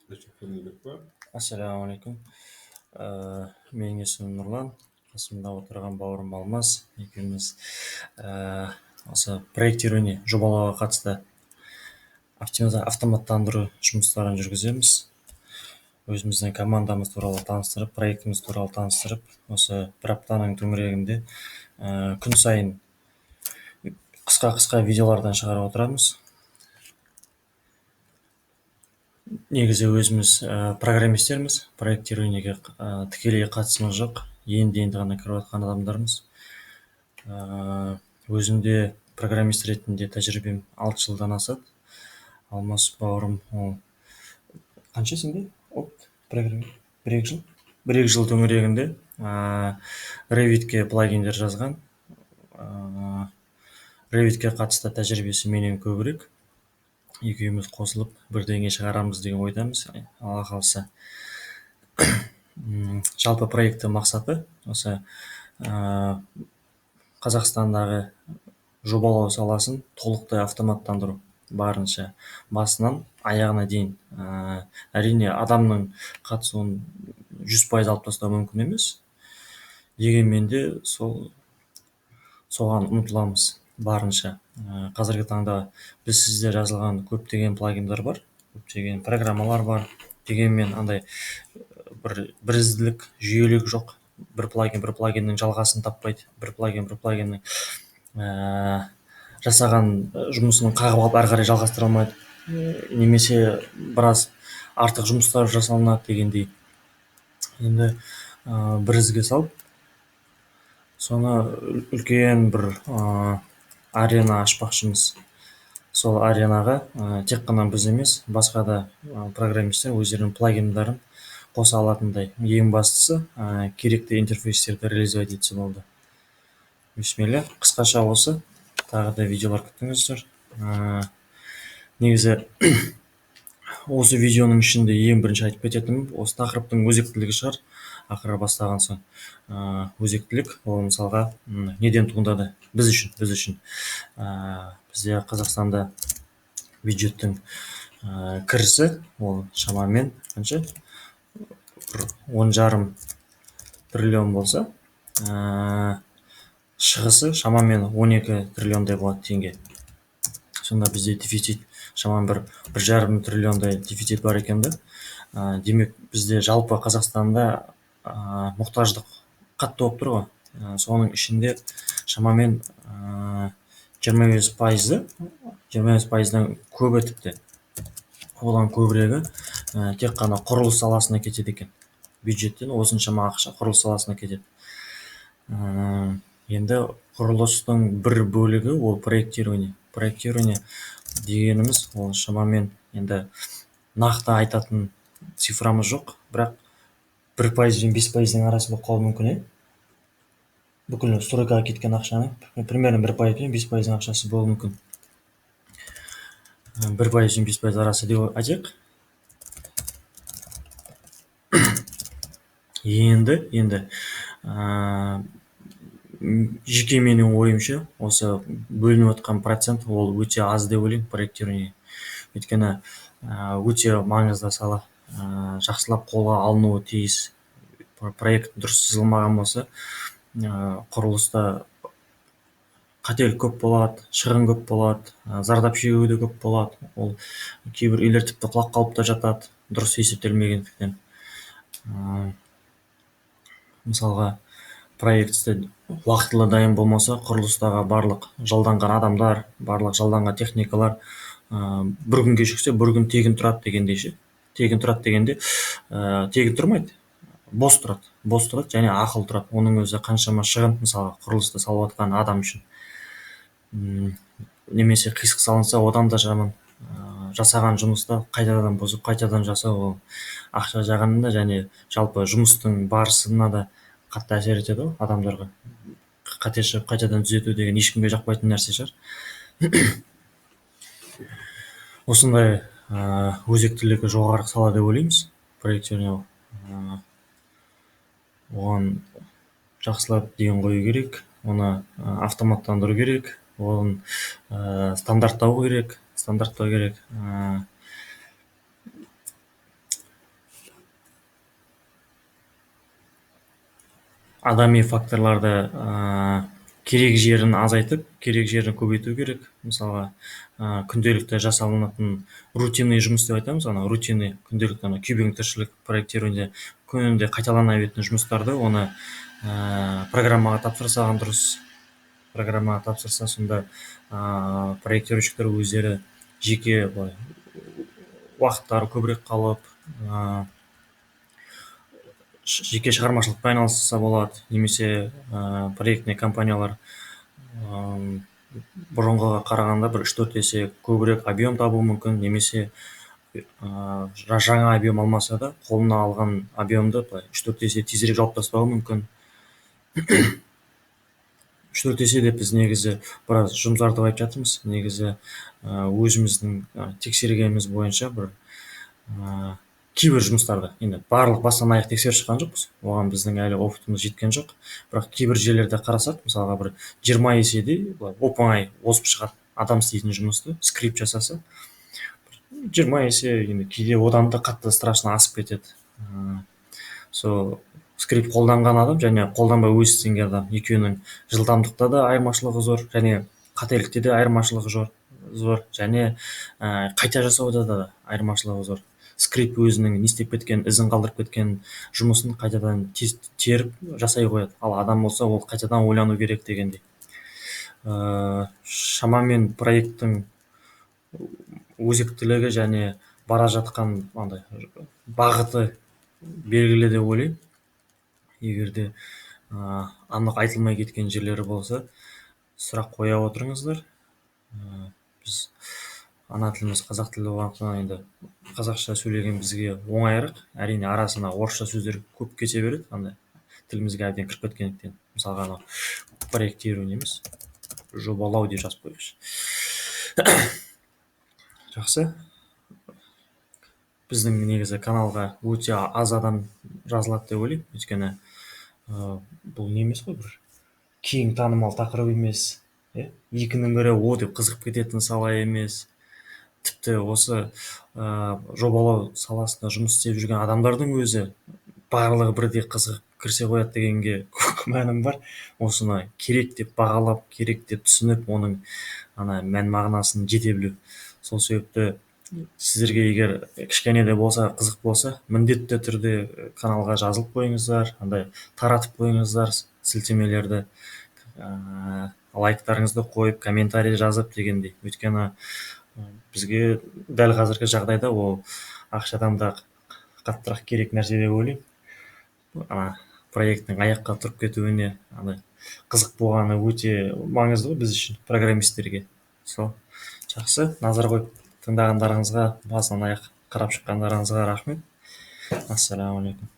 Ассалаумағалейкум. Менің есімім Нұрлан. Қасымда отырған бауырым Алмас. Екеуміз осы проектирование жобалауға қатысты автоматтандыру жұмыстарын жүргіземіз. Өзіміздің командамыз туралы таныстырып, проектіміз туралы таныстырып, осы бір аптаның төңірегінде күн сайын қысқа видеолардан шығарып отырамыз. Негізі өзіміз программистерміз, проектированиеге тікелей қатысымыз жоқ, енді ғана кіріп жатқан адамдармыз. Өзімде программист ретінде тәжірибем 6 жылдан асады. Алмас бауырым қанша сенде? Бір-екі жыл төңірегінде Revit'ке плагиндер жазған. Revit'ке қатысты тәжірибесі менен көбірек. Екеуміз қосылып бірдеңе шығарамыз деген ойдамыз, Алла қаласа. Жалпы проекті мақсаты осы Қазақстандағы жобалау саласын толықтай автоматтандыру, барынша басынан аяғына дейін. Әрине адамның қатысуын 100% алып тастау мүмкін емес. Дегенмен де соған ұмтыламыз барынша. Қазіргі таңда біз сізде жазылған көптеген плагиндар бар, көптеген программалар бар. Дегенмен андай бірізділік, жүйелік жоқ. Бір плагиннің жалғасын таппайды. Бір плагиннің жасаған жұмысын қағып алып әрі қарай жалғастыра алмайды. Немесе біраз артық жұмыстар жасалынады дегендей. Енді бірізге салып, соны үлкен бір арена ашпақшымыз. Сол аренаға тек қана біз емес, басқа да программистер өздерінің плагиндарын қоса алатындай. Ең бастысы керекті интерфейстерді реализовать етсе болды. Бисмилля, қысқаша осы. Тағы да видеолар күтіңіздер. Негізі осы видеоның ішінде ең бірінші айтып кететінім, осы тақырыптың өзектілігі шығар. Ақыры бастаған соң өзектілік, ол мысалға неден туындады? Біз үшін. Бізде Қазақстанда бюджеттің кірісі ол шамамен қанша? 10,5 триллион болса, шығысы шамамен 12 триллиондай болады теңге. Сонда бізде дефицит шамамен 1,5 триллиондай дефицит бар екен да. Демек бізде жалпы Қазақстанда мұқтаждық қатты болып тұр ғой. Соның ішінде шамамен 25%дан көбі, тіпті одан көбірегі тек қана құрылыс саласына кетеді екен. Бюджеттен осыншама ақша құрылыс саласына кетеді. Енді құрылыстың бір бөлігі ол проектирование. Проектирование дегеніміз ол шамамен, енді нақты айтатын цифрамыз жоқ, бірақ 1% пен 5%-ның арасы болып қалуы мүмкін. Бүкіл стройкаға кеткен ақшаның примерно 1% пен 5%-ның ақшасы болуы мүмкін. 1% пен 5% арасы деп айтайық. Енді жеке менің ойымша, осы бөлініп отқан процент ол өте аз деп ойлаймын проектирование. Өйткені өте маңызды сала, жақсылап қолға алынуы тиіс. Проект дұрыс сызылмаған болса, құрылыста қателік көп болады, шығын көп болады, зардап шегу де көп болады. Ол кейбір үйлер тіпті құлап қалып та жатады, дұрыс есептелмегендіктен. Мысалға, проекті уақытылы дайын болмаса, құрылыстағы барлық жалданған адамдар, барлық жалданған техникалар бір күн кешіксе, бір күн тегін тұрады дегендей ше. Тегін тұрады дегенде, тегін тұрмайды, бос тұрады және ақыл тұрады. Оның өзі қаншама шығын, мысалы, құрылысты салып жатқан адам үшін. Немесе қисық салынса, одан да жаман. Жасаған жұмысты қайтадан бұзып, қайтадан жасау, ол ақша жағынан да және жалпы жұмыстың барысына да қатты әсер етеді адамдарға. Қате шығып қайтадан түзету деген ешкімге жақпайтын нәрсе шығар. Осындай өзектілігі жоғары сала деп ойлаймыз проектирование. Оған жақсылап ден қою керек, оны автоматтандыру керек, оны стандарттау керек. адами факторларды керек жерін азайтып, керек жерін көбейту керек. Мысалға, күнделікті жасалынатын рутинный жұмыс деп айтамыз, ана рутинный күнделікті ана күйбең тіршілік проектирование күнде қайталана беретін жұмыстарды оны программаға тапсырсаған дұрыс. Программаға тапсырса, сонда проектировщиктер өздері жеке былай уақыттары көбірек қалып, жеке шығармашылықпен айналысса болады. Немесе проектный компаниялар бұрынғыға қарағанда бір 3-4 есе көбірек объем табуы мүмкін. Немесе жаңа объем алмаса да, қолына алған объемды 3-4 есе тезірек жауып тастауы мүмкін. 3-4 есе деп біз негізі біраз жұмсартып айтып жатырмыз. Негізі өзіміздің тексергеніміз бойынша бір кейбір жұмыстарды, енді барлық бастан аяқ тексеріп шыққан жоқпыз, оған біздің әлі опытымыз жеткен жоқ. Бірақ кейбір жерлерде қарасақ, мысалға бір 20 еседей оп оңай озып шығады. Адам істейтін жұмысты скрипт жасаса 20 есе, енді кейде одан да қатты страшно асып кетеді. Сол скрипт қолданған адам және қолданбай өз істеген адам екеуінің жылдамдықта да айырмашылығы зор, және қателікте де айырмашылығы зор, және қайта жасауда да айырмашылығы зор. Скрипт өзінің не істеп кеткен, ізін қалдырып кеткен жұмысын қайтадан теріп жасай қояды. Ал адам болса, ол қайтадан ойлану керек дегендей. Шамамен проекттің өзектілігі және бара жатқан бағыты белгілі деп ойлаймын. Егерде анық айтылмай кеткен жерлері болса, сұрақ қоя отырыңыздар. Біз ана тіліміз қазақ тілі болғандықтан енді қазақша сөйлеген бізге оңайырақ. Әрине арасына орысша сөздер көп кете береді, андай тілімізге әбден кіріп кеткендіктен. Мысалға анау проектирование емес, жобалау деп жазып қойыңызшы. Жақсы. Біздің негізі каналға өте аз адам жазылады деп ойлаймын. Өйткені бұл не емес қой, бір кең танымал тақырып емес. Екінің бірі о деп қызығып кететін сала емес. Тіпті осы жобалау саласында жұмыс істеп жүрген адамдардың өзі барлығы бірдей қызығып кірсе қояды дегенге күмәнім бар. Осыны керек деп бағалап, керек деп түсініп, оның мән мағынасын жете білу. Сол себепті сіздерге егер кішкене де болса қызық болса, міндетті түрде каналға жазылып қойыңыздар, таратып қойыңыздар сілтемелерді, лайктарыңызды қойып, комментарий жазып дегендей. Өйткені бізге дәл қазіргі жағдайда ол ақшадан да қаттырақ керек нәрсе деп ойлаймын. Проекттің аяққа тұрып кетуіне қызық болғаны өте маңызды ғой біз үшін, программисттерге. Сол, жақсы, назар қойып тыңдағандарыңызға, басынан аяқ қарап шыққандарыңызға рахмет. Ассаламу алейкум.